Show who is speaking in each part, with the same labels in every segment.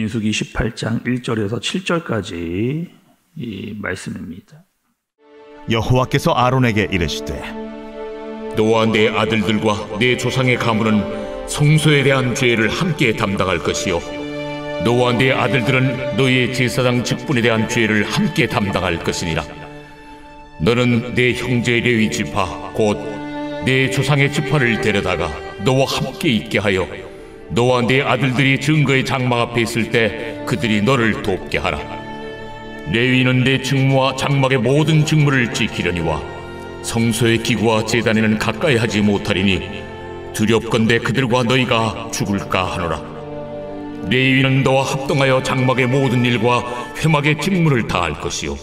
Speaker 1: 민수기 18장 1절에서 7절까지 이 말씀입니다.
Speaker 2: 여호와께서 아론에게 이르시되
Speaker 3: 너와 내 아들들과 내 조상의 가문은 성소에 대한 죄를 함께 담당할 것이요 너와 내 아들들은 너희의 제사장 직분에 대한 죄를 함께 담당할 것이니라. 너는 내 형제 레위 지파 곧 내 조상의 지파를 데려다가 너와 함께 있게 하여 너와 내 아들들이 증거의 장막 앞에 있을 때 그들이 너를 돕게 하라. 레위는 내 직무와 장막의 모든 직무를 지키려니와 성소의 기구와 제단에는 가까이 하지 못하리니 두렵건대 그들과 너희가 죽을까 하노라. 레위는 너와 합동하여 장막의 모든 일과 회막의 직무를 다할 것이요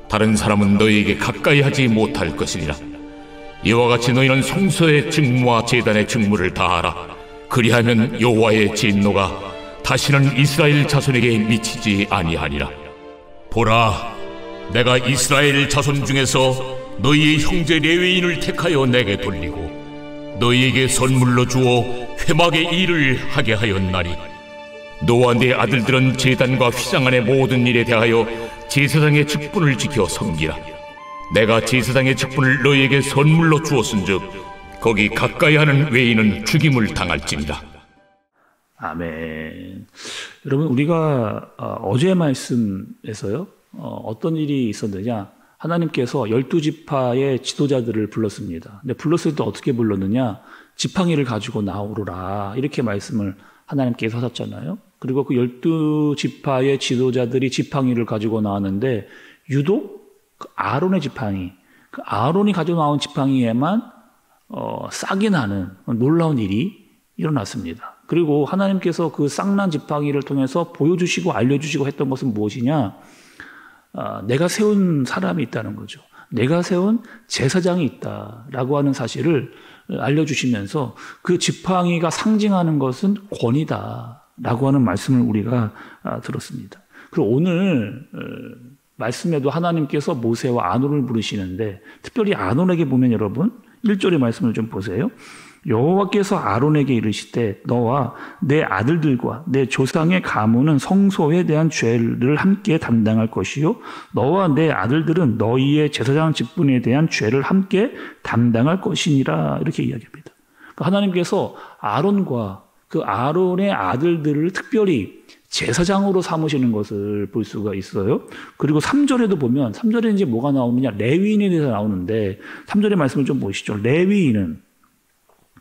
Speaker 3: 다른 사람은 너희에게 가까이 하지 못할 것이니라. 이와 같이 너희는 성소의 직무와 제단의 직무를 다하라. 그리하면 여호와의 진노가 다시는 이스라엘 자손에게 미치지 아니하니라. 보라, 내가 이스라엘 자손 중에서 너희의 형제 레위인을 택하여 내게 돌리고 너희에게 선물로 주어 회막의 일을 하게 하였나니 너와 내 아들들은 제단과 휘장 안의 모든 일에 대하여 제사장의 직분을 지켜 섬기라. 내가 제사장의 직분을 너희에게 선물로 주었은즉 거기 가까이 하는 외인은 죽임을 당할지니라.
Speaker 1: 아멘. 여러분, 우리가 어제 말씀에서요, 어떤 일이 있었느냐, 하나님께서 12지파의 지도자들을 불렀습니다. 근데 불렀을 때 어떻게 불렀느냐, 지팡이를 가지고 나오라 이렇게 말씀을 하나님께서 하셨잖아요. 그리고 그 12지파의 지도자들이 지팡이를 가지고 나왔는데 유독 그 아론의 지팡이, 그 아론이 가지고 나온 지팡이에만 싹이 나는 놀라운 일이 일어났습니다. 그리고 하나님께서 그 싹난 지팡이를 통해서 보여주시고 알려주시고 했던 것은 무엇이냐? 내가 세운 사람이 있다는 거죠. 내가 세운 제사장이 있다라고 하는 사실을 알려주시면서 그 지팡이가 상징하는 것은 권위다라고 하는 말씀을 우리가 들었습니다. 그리고 오늘 말씀에도 하나님께서 모세와 아론을 부르시는데 특별히 아론에게 보면 여러분 1절의 말씀을 좀 보세요. 여호와께서 아론에게 이르시되 너와 내 아들들과 내 조상의 가문은 성소에 대한 죄를 함께 담당할 것이요 너와 내 아들들은 너희의 제사장 직분에 대한 죄를 함께 담당할 것이니라 이렇게 이야기합니다. 그러니까 하나님께서 아론과 그 아론의 아들들을 특별히 제사장으로 삼으시는 것을 볼 수가 있어요. 그리고 3절에도 보면 3절에 이제 뭐가 나오느냐 레위인에 대해서 나오는데 3절의 말씀을 좀 보시죠. 레위인은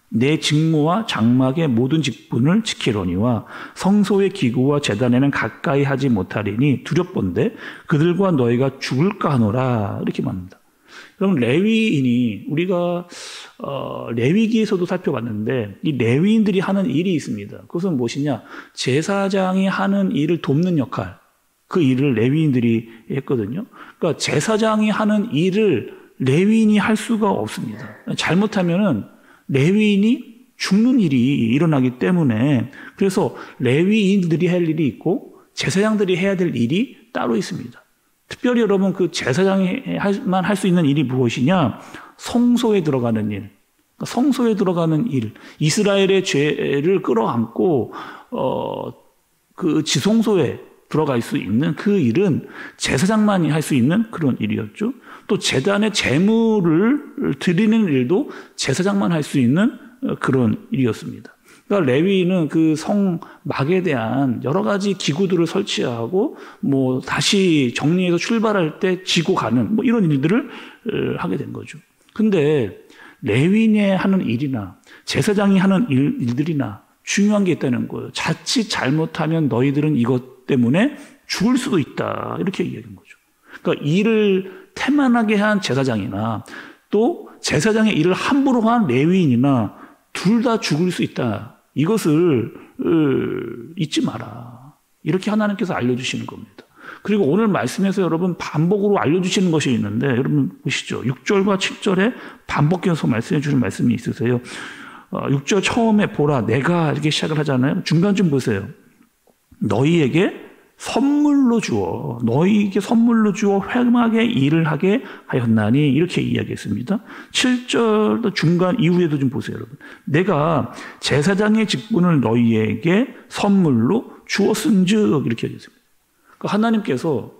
Speaker 1: 내 직무와 장막의 모든 직분을 지키려니와 성소의 기구와 제단에는 가까이 하지 못하리니 두렵건대 그들과 너희가 죽을까 하노라 이렇게 말합니다. 그럼 레위인이 우리가 레위기에서도 살펴봤는데 이 레위인들이 하는 일이 있습니다. 그것은 무엇이냐? 제사장이 하는 일을 돕는 역할, 그 일을 레위인들이 했거든요. 그러니까 제사장이 하는 일을 레위인이 할 수가 없습니다. 잘못하면은 레위인이 죽는 일이 일어나기 때문에 그래서 레위인들이 할 일이 있고 제사장들이 해야 될 일이 따로 있습니다. 특별히 여러분 그 제사장만 할 수 있는 일이 무엇이냐? 성소에 들어가는 일. 성소에 들어가는 일. 이스라엘의 죄를 끌어안고 그 지성소에 들어갈 수 있는 그 일은 제사장만이 할 수 있는 그런 일이었죠. 또 제단의 제물을 드리는 일도 제사장만 할 수 있는 그런 일이었습니다. 그러니까 레위인은 그 성막에 대한 여러 가지 기구들을 설치하고 뭐 다시 정리해서 출발할 때 지고 가는 뭐 이런 일들을 하게 된 거죠. 근데 레위인이 하는 일이나 제사장이 하는 일들이나 중요한 게 있다는 거예요. 자칫 잘못하면 너희들은 이것 때문에 죽을 수도 있다. 이렇게 이야기한 거죠. 그러니까 일을 태만하게 한 제사장이나 또 제사장의 일을 함부로 한 레위인이나 둘 다 죽을 수 있다. 이것을 잊지 마라. 이렇게 하나님께서 알려주시는 겁니다. 그리고 오늘 말씀에서 여러분 반복으로 알려주시는 것이 있는데 여러분 보시죠. 6절과 7절에 반복해서 말씀해 주신 말씀이 있으세요. 6절 처음에 보라 내가 이렇게 시작을 하잖아요. 중간 좀 보세요. 너희에게 선물로 주어 너희에게 선물로 주어 회막의 일을 하게 하였나니 이렇게 이야기했습니다. 7절 중간 이후에도 좀 보세요, 여러분. 내가 제사장의 직분을 너희에게 선물로 주었은즉 이렇게 얘기했습니다. 그러니까 하나님께서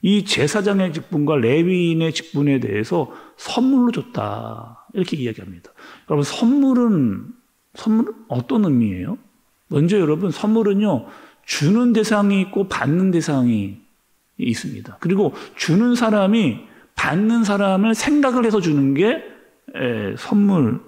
Speaker 1: 이 제사장의 직분과 레위인의 직분에 대해서 선물로 줬다 이렇게 이야기합니다. 여러분 선물은 어떤 의미예요? 먼저 여러분 선물은요 주는 대상이 있고 받는 대상이 있습니다. 그리고 주는 사람이 받는 사람을 생각을 해서 주는 게 선물인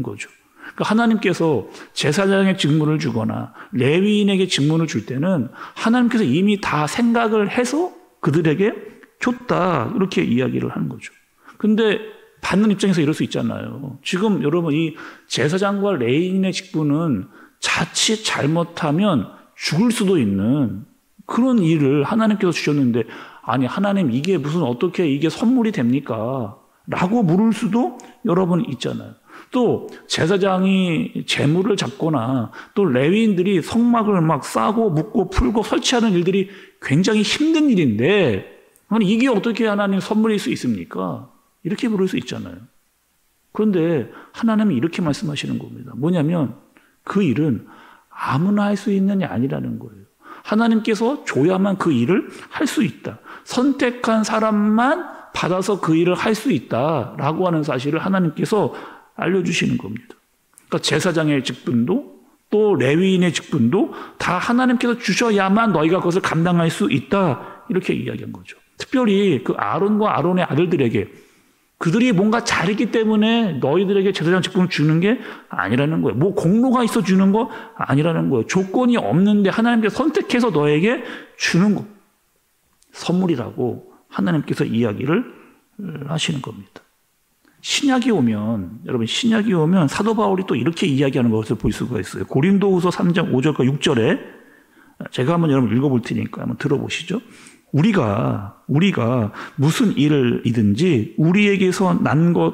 Speaker 1: 거죠. 그러니까 하나님께서 제사장의 직분을 주거나 레위인에게 직분을 줄 때는 하나님께서 이미 다 생각을 해서 그들에게 줬다 이렇게 이야기를 하는 거죠. 근데 받는 입장에서 이럴 수 있잖아요. 지금 여러분 이 제사장과 레위인의 직분은 자칫 잘못하면 죽을 수도 있는 그런 일을 하나님께서 주셨는데 아니 하나님 이게 무슨 어떻게 이게 선물이 됩니까? 라고 물을 수도 여러분 있잖아요. 또 제사장이 재물을 잡거나 또 레위인들이 성막을 막 싸고 묶고 풀고 설치하는 일들이 굉장히 힘든 일인데 아니 이게 어떻게 하나님 선물일 수 있습니까? 이렇게 물을 수 있잖아요. 그런데 하나님이 이렇게 말씀하시는 겁니다. 뭐냐면 그 일은 아무나 할 수 있는 게 아니라는 거예요. 하나님께서 줘야만 그 일을 할 수 있다. 선택한 사람만 받아서 그 일을 할 수 있다라고 하는 사실을 하나님께서 알려주시는 겁니다. 그러니까 제사장의 직분도 또 레위인의 직분도 다 하나님께서 주셔야만 너희가 그것을 감당할 수 있다 이렇게 이야기한 거죠. 특별히 그 아론과 아론의 아들들에게 그들이 뭔가 잘했기 때문에 너희들에게 제사장 직분을 주는 게 아니라는 거예요. 뭐 공로가 있어 주는 거 아니라는 거예요. 조건이 없는데 하나님께서 선택해서 너에게 주는 거. 선물이라고 하나님께서 이야기를 하시는 겁니다. 신약이 오면 여러분 신약이 오면 사도 바울이 또 이렇게 이야기하는 것을 볼 수가 있어요. 고린도후서 3장 5절과 6절에 제가 한번 여러분 읽어볼 테니까 한번 들어보시죠. 우리가 무슨 일이든지 우리에게서 난 것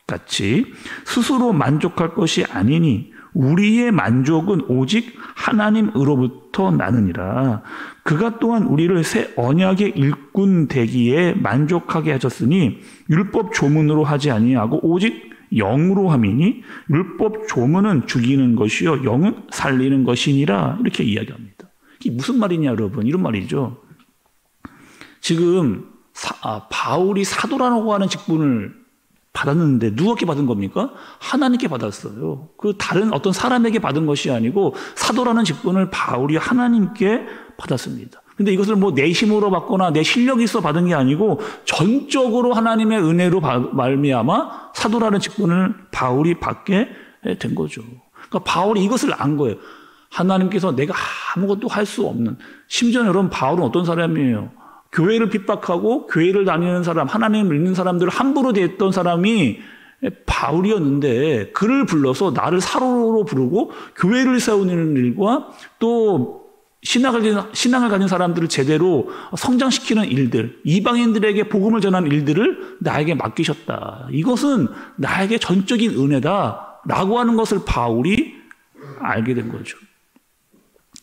Speaker 1: 같이 스스로 만족할 것이 아니니 우리의 만족은 오직 하나님으로부터 나느니라. 그가 또한 우리를 새 언약의 일꾼 되기에 만족하게 하셨으니 율법 조문으로 하지 아니하고 오직 영으로 함이니 율법 조문은 죽이는 것이요 영은 살리는 것이니라 이렇게 이야기합니다. 이게 무슨 말이냐 여러분 이런 말이죠. 지금 바울이 사도라고 하는 직분을 받았는데 누구에게 받은 겁니까? 하나님께 받았어요. 그 다른 어떤 사람에게 받은 것이 아니고 사도라는 직분을 바울이 하나님께 받았습니다. 근데 이것을 뭐 내 힘으로 받거나 내 실력이 있어 받은 게 아니고 전적으로 하나님의 은혜로 말미암아 사도라는 직분을 바울이 받게 된 거죠. 그러니까 바울이 이것을 안 거예요. 하나님께서 내가 아무것도 할 수 없는 심지어 여러분 바울은 어떤 사람이에요? 교회를 핍박하고 교회를 다니는 사람, 하나님을 믿는 사람들을 함부로 대했던 사람이 바울이었는데 그를 불러서 나를 사로로 부르고 교회를 세우는 일과 또 신앙을 가진 사람들을 제대로 성장시키는 일들, 이방인들에게 복음을 전하는 일들을 나에게 맡기셨다. 이것은 나에게 전적인 은혜다라고 하는 것을 바울이 알게 된 거죠.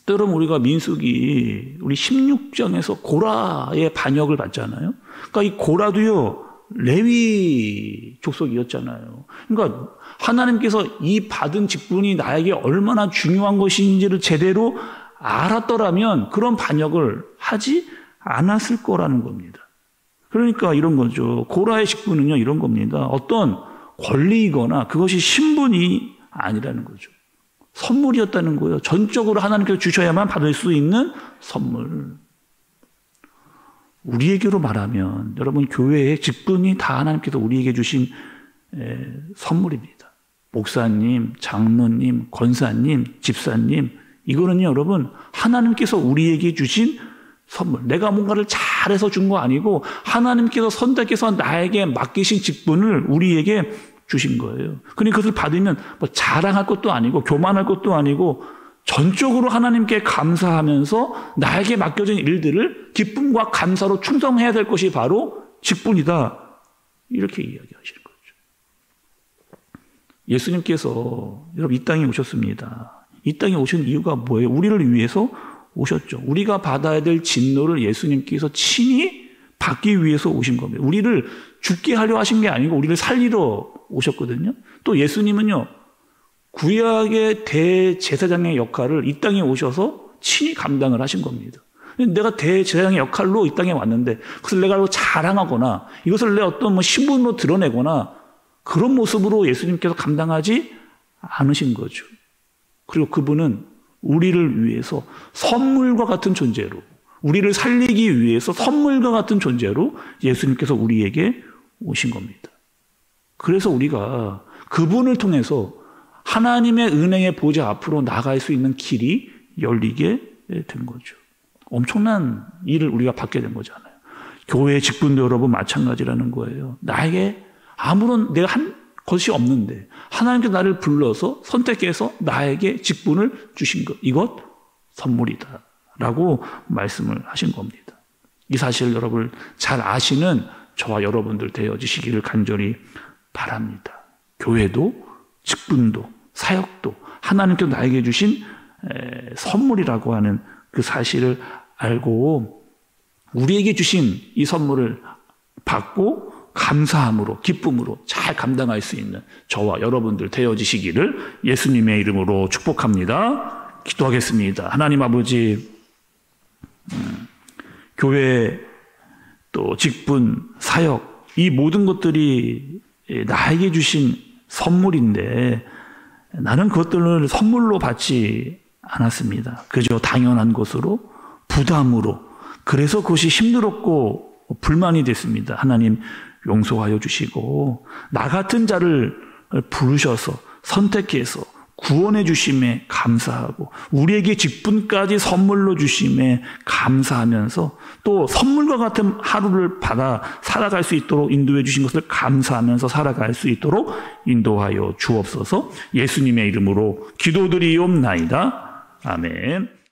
Speaker 1: 여러분 우리가 민수기 우리 16장에서 고라의 반역을 봤잖아요. 그러니까 이 고라도요 레위 족속이었잖아요. 그러니까 하나님께서 이 받은 직분이 나에게 얼마나 중요한 것인지를 제대로 알았더라면 그런 반역을 하지 않았을 거라는 겁니다. 그러니까 이런 거죠. 고라의 직분은요 이런 겁니다. 어떤 권리이거나 그것이 신분이 아니라는 거죠. 선물이었다는 거예요. 전적으로 하나님께서 주셔야만 받을 수 있는 선물. 우리에게로 말하면 여러분 교회의 직분이 다 하나님께서 우리에게 주신 선물입니다. 목사님, 장로님, 권사님, 집사님 이거는요 여러분 하나님께서 우리에게 주신 선물. 내가 뭔가를 잘해서 준 거 아니고 하나님께서 선택해서 나에게 맡기신 직분을 우리에게 주신 거예요. 그러니까 그것을 받으면 뭐 자랑할 것도 아니고 교만할 것도 아니고 전적으로 하나님께 감사하면서 나에게 맡겨진 일들을 기쁨과 감사로 충성해야 될 것이 바로 직분이다. 이렇게 이야기하시는 거죠. 예수님께서 여러분 이 땅에 오셨습니다. 이 땅에 오신 이유가 뭐예요? 우리를 위해서 오셨죠. 우리가 받아야 될 진노를 예수님께서 친히 받기 위해서 오신 겁니다. 우리를 죽게 하려 하신 게 아니고 우리를 살리러 오셨거든요. 또 예수님은요 구약의 대제사장의 역할을 이 땅에 오셔서 친히 감당을 하신 겁니다. 내가 대제사장의 역할로 이 땅에 왔는데 그것을 내가 자랑하거나 이것을 내 어떤 신분으로 드러내거나 그런 모습으로 예수님께서 감당하지 않으신 거죠. 그리고 그분은 우리를 위해서 선물과 같은 존재로, 우리를 살리기 위해서 선물과 같은 존재로 예수님께서 우리에게 오신 겁니다. 그래서 우리가 그분을 통해서 하나님의 은혜의 보좌 앞으로 나갈 수 있는 길이 열리게 된 거죠. 엄청난 일을 우리가 받게 된 거잖아요. 교회 직분도 여러분 마찬가지라는 거예요. 나에게 아무런 내가 한 것이 없는데 하나님께서 나를 불러서 선택해서 나에게 직분을 주신 것, 이것 선물이다 라고 말씀을 하신 겁니다. 이 사실을 여러분 잘 아시는 저와 여러분들 되어지시기를 간절히 바랍니다. 교회도 직분도 사역도 하나님께서 나에게 주신 선물이라고 하는 그 사실을 알고 우리에게 주신 이 선물을 받고 감사함으로 기쁨으로 잘 감당할 수 있는 저와 여러분들 되어지시기를 예수님의 이름으로 축복합니다. 기도하겠습니다. 하나님 아버지, 교회 또 직분, 사역 이 모든 것들이 나에게 주신 선물인데 나는 그것들을 선물로 받지 않았습니다. 그저 당연한 것으로 부담으로 그래서 그것이 힘들었고 불만이 됐습니다. 하나님 용서하여 주시고 나 같은 자를 부르셔서 선택해서 구원해 주심에 감사하고 우리에게 직분까지 선물로 주심에 감사하면서 또 선물과 같은 하루를 받아 살아갈 수 있도록 인도해 주신 것을 감사하면서 살아갈 수 있도록 인도하여 주옵소서. 예수님의 이름으로 기도드리옵나이다. 아멘.